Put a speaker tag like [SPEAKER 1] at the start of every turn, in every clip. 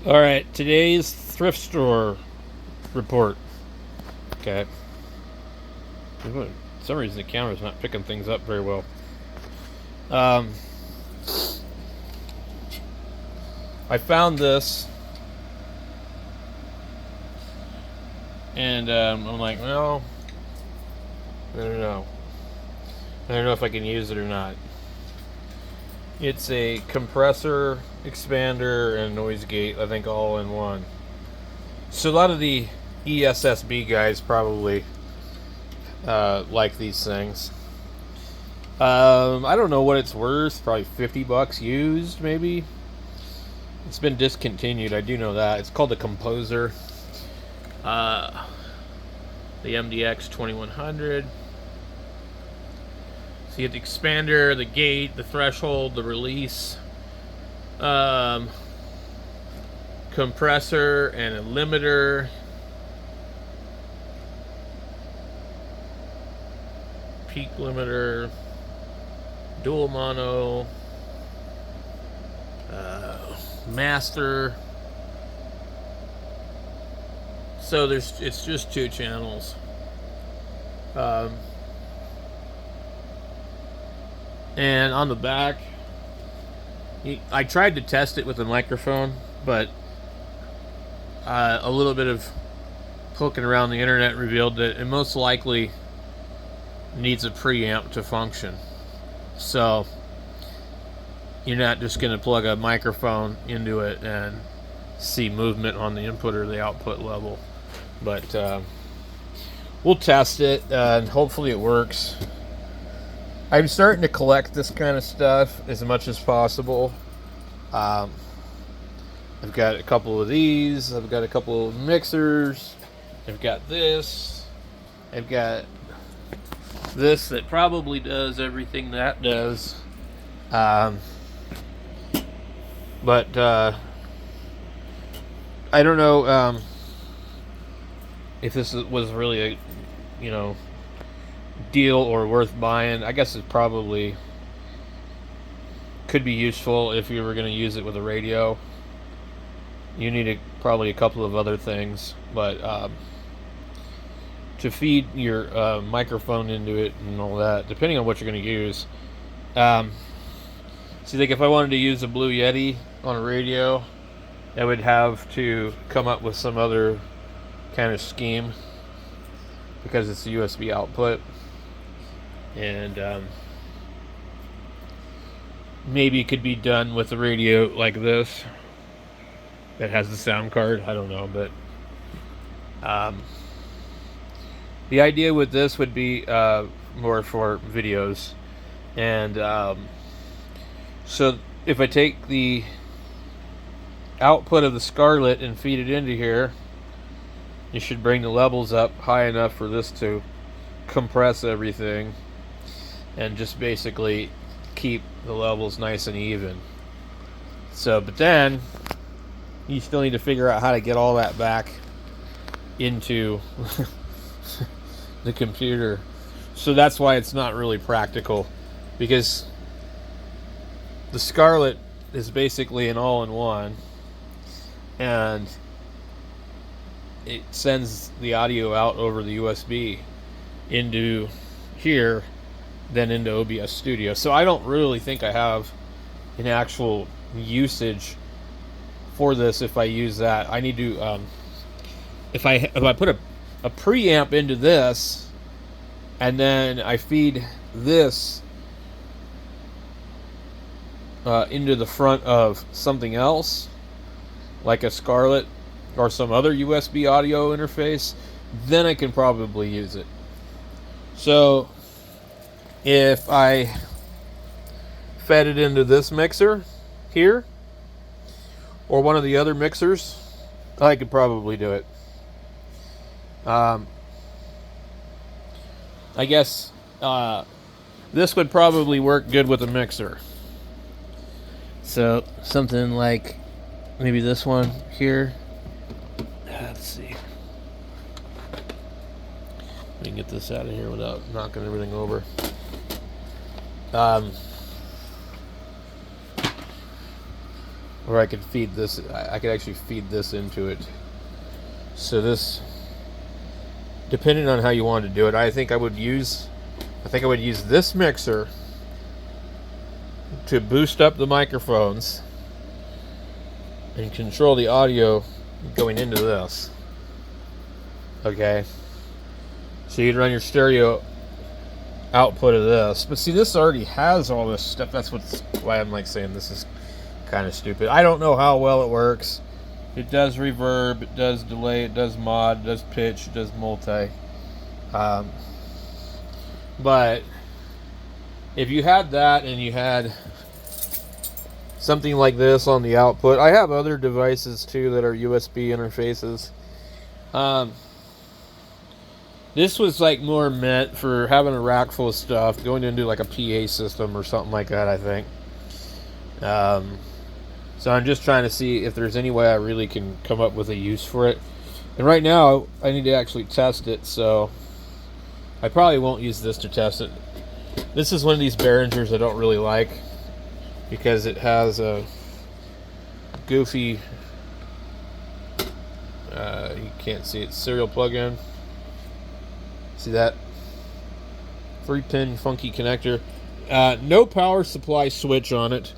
[SPEAKER 1] All right, today's thrift store report. Okay. For some reason, the camera's not picking things up very well. Um, I found this, and I'm like, well, I don't know. I don't know if I can use it or not. It's a compressor, expander, and noise gate, I think all in one. So a lot of the ESSB guys probably like these things. I don't know what it's worth. Probably $50 used, maybe. It's been discontinued. I do know that. It's called the Composer. The MDX 2100. So you get the expander, the gate, the threshold, the release, compressor, and a limiter. Peak limiter, dual mono, master. So it's just 2 channels. And on the back, I tried to test it with a microphone, but a little bit of poking around the internet revealed that it most likely needs a preamp to function. So you're not just going to plug a microphone into it and see movement on the input or the output level. But we'll test it, and hopefully it works. I'm starting to collect this kind of stuff as much as possible. I've got a couple of these. I've got a couple of mixers. I've got this. I've got this that probably does everything that does. But I don't know if this was really a, deal or worth buying. I guess it probably could be useful if you were going to use it with a radio. You need probably a couple of other things, but to feed your microphone into it and all that, depending on what you're going to use. See, like if I wanted to use a Blue Yeti on a radio, I would have to come up with some other kind of scheme because it's a USB output. And maybe it could be done with a radio like this that has the sound card. I don't know, but the idea with this would be more for videos. And so if I take the output of the Scarlett and feed it into here, you should bring the levels up high enough for this to compress everything and just basically keep the levels nice and even. So, but then you still need to figure out how to get all that back into the computer. So that's why it's not really practical, because the Scarlett is basically an all-in-one, and it sends the audio out over the USB into here, then into OBS Studio. So I don't really think I have an actual usage for this. If I use that, I need to if I put a preamp into this, and then I feed this into the front of something else, like a Scarlett or some other USB audio interface, then I can probably use it. So if I fed it into this mixer here, or one of the other mixers, I could probably do it. I guess this would probably work good with a mixer. So something like maybe this one here. Let's see. We can get this out of here without knocking everything over. or I could feed this. I could actually feed this into it. So this, depending on how you want to do it, I think I would use this mixer to boost up the microphones and control the audio going into this. Okay, so you'd run your stereo output of this, but see, this already has all this stuff. That's why I'm like saying this is kind of stupid. I don't know how well it works. It does reverb, it does delay, it does mod, it does pitch, it does multi. But if you had that and you had something like this on the output, I have other devices too that are USB interfaces. This was like more meant for having a rack full of stuff, going into like a PA system or something like that, I think. So I'm just trying to see if there's any way I really can come up with a use for it. And right now, I need to actually test it, so I probably won't use this to test it. This is one of these Behringers I don't really like because it has a goofy, you can't see it, serial plug-in. See that? 3-pin funky connector. No power supply switch on it,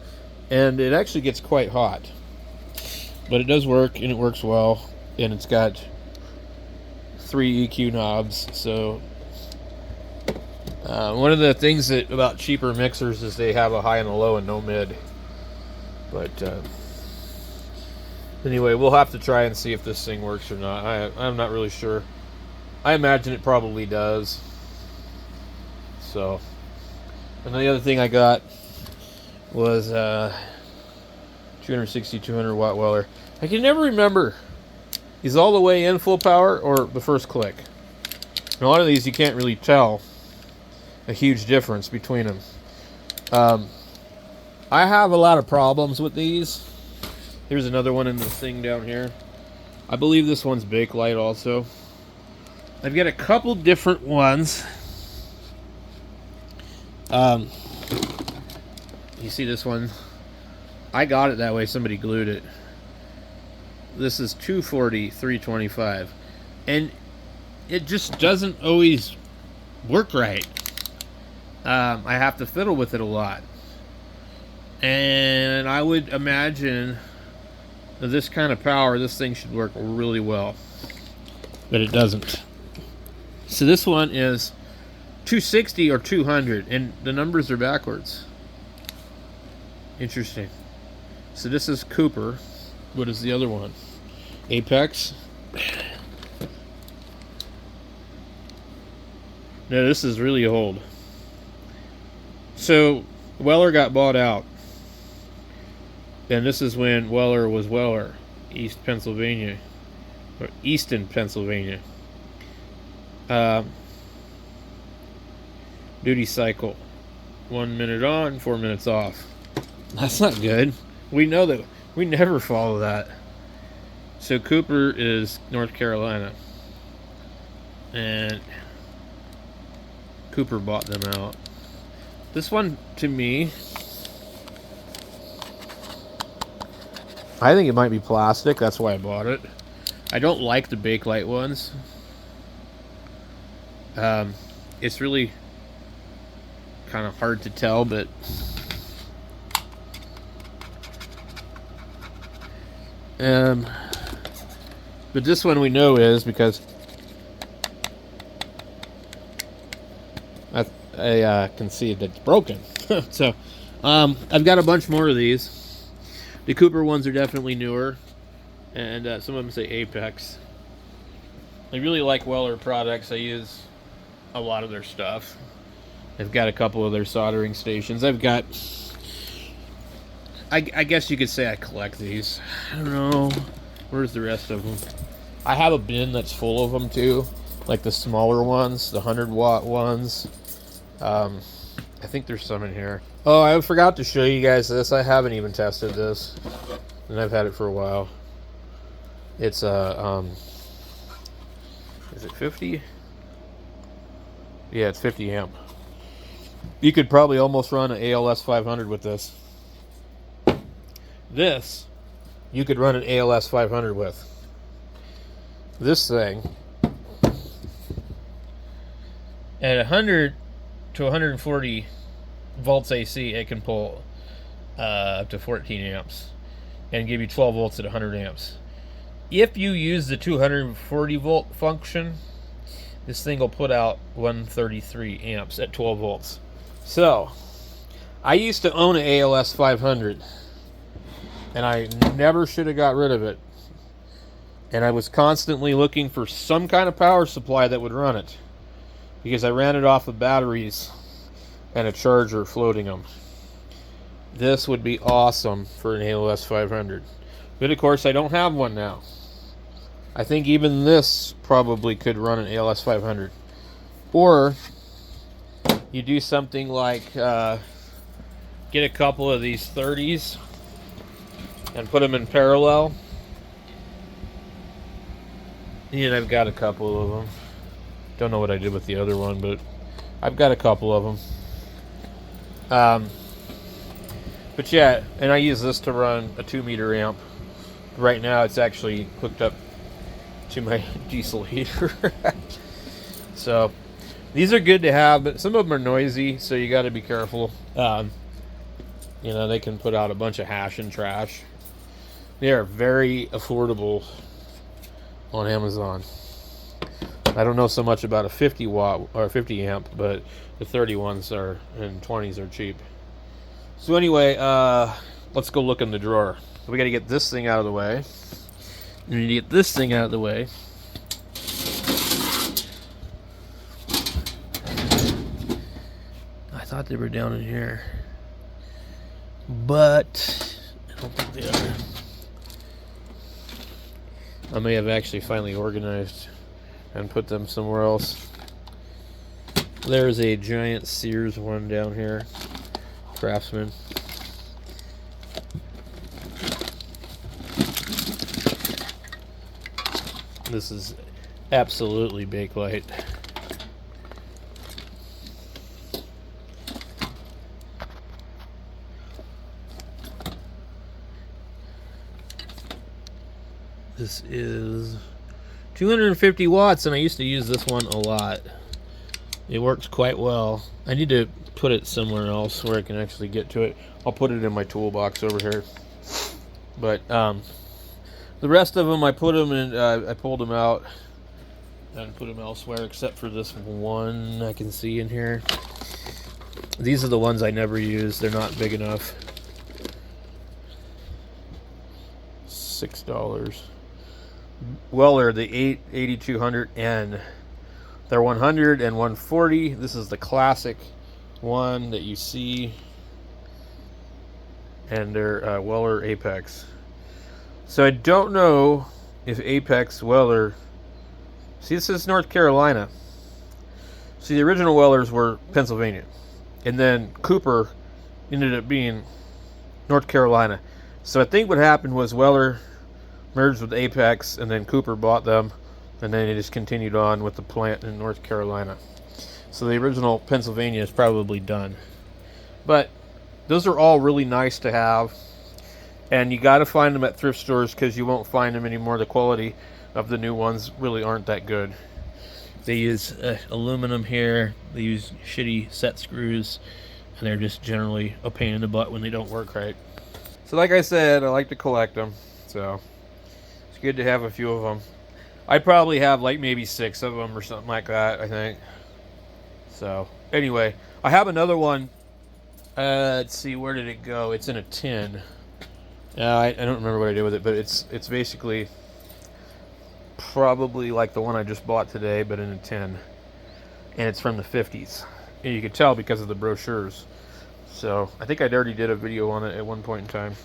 [SPEAKER 1] and it actually gets quite hot. But it does work, and it works well, and it's got 3 EQ knobs. So one of the things about cheaper mixers is they have a high and a low and no mid. But anyway, we'll have to try and see if this thing works or not. I'm not really sure. I imagine it probably does. So, and the other thing I got was 260, 200 watt Weller. I can never remember, is all the way in full power or the first click? And a lot of these you can't really tell a huge difference between them. I have a lot of problems with these. Here's another one in the thing down here. I believe this one's Bakelite also. I've got a couple different ones. You see this one? I got it that way. Somebody glued it. This is 240, 325. And it just doesn't always work right. I have to fiddle with it a lot. And I would imagine that this kind of power, this thing should work really well. But it doesn't. So this one is 260 or 200, and the numbers are backwards. Interesting. So this is Cooper. What is the other one? Apex. No, this is really old. So Weller got bought out. And this is when Weller was Weller, East Pennsylvania, or Easton, Pennsylvania. Duty cycle, 1 minute on, 4 minutes off. That's not good. We know that. We never follow that. So Cooper is North Carolina, and Cooper bought them out. This one, to me, I think it might be plastic. That's why I bought it. I don't like the Bakelite ones. It's really kind of hard to tell, but this one we know is because I can see that it's broken. So I've got a bunch more of these. The Cooper ones are definitely newer, and some of them say Apex. I really like Weller products. I use a lot of their stuff. I've got a couple of their soldering stations. I've got, I guess you could say I collect these. I don't know. Where's the rest of them? I have a bin that's full of them too. Like the smaller ones, the 100-watt ones. I think there's some in here. Oh, I forgot to show you guys this. I haven't even tested this, and I've had it for a while. It's a, is it 50? Yeah, it's 50 amp. You could probably almost run an ALS 500 with this. This you could run an ALS 500 with. This thing, at 100 to 140 volts AC, it can pull up to 14 amps and give you 12 volts at 100 amps. If you use the 240 volt function, this thing will put out 133 amps at 12 volts. So, I used to own an ALS 500, and I never should have got rid of it. And I was constantly looking for some kind of power supply that would run it, because I ran it off of batteries and a charger floating them. This would be awesome for an ALS 500. But of course, I don't have one now. I think even this probably could run an ALS 500. Or you do something like get a couple of these 30s and put them in parallel. And I've got a couple of them. Don't know what I did with the other one, but I've got a couple of them. But yeah, and I use this to run a 2-meter amp. Right now it's actually hooked up to my diesel heater. So these are good to have, but some of them are noisy, so you got to be careful. You know, they can put out a bunch of hash and trash. They are very affordable on Amazon. I don't know so much about a 50 watt or 50 amp, but the 30 ones are and 20s are cheap. So anyway, let's go look in the drawer. We got to get this thing out of the way. We need to get this thing out of the way. I thought they were down in here, but I don't think they are. I may have actually finally organized and put them somewhere else. There's a giant Sears one down here. Craftsman. This is absolutely Bakelite. This is 250 watts, and I used to use this one a lot. It works quite well. I need to put it somewhere else where I can actually get to it. I'll put it in my toolbox over here. But the rest of them, I put them in. I pulled them out and put them elsewhere, except for this one I can see in here. These are the ones I never use. They're not big enough. $6. Weller, the 8200N. They're 100 and 140. This is the classic one that you see, and they're Weller Apex. So I don't know if Apex Weller. See, this is North Carolina. See, the original Wellers were Pennsylvania, and then Cooper ended up being North Carolina. So I think what happened was Weller merged with Apex, and then Cooper bought them, and then it just continued on with the plant in North Carolina. So the original Pennsylvania is probably done. But those are all really nice to have, and you got to find them at thrift stores because you won't find them anymore. The quality of the new ones really aren't that good. They use aluminum here. They use shitty set screws, and they're just generally a pain in the butt when they don't work right. So like I said, I like to collect them, so it's good to have a few of them. I probably have like maybe 6 of them or something like that, I think. So anyway, I have another one. Let's see, where did it go? It's in a tin. I don't remember what I did with it, but it's basically probably like the one I just bought today, but in a tin. And it's from the 50s. And you can tell because of the brochures. So I think I'd already did a video on it at one point in time.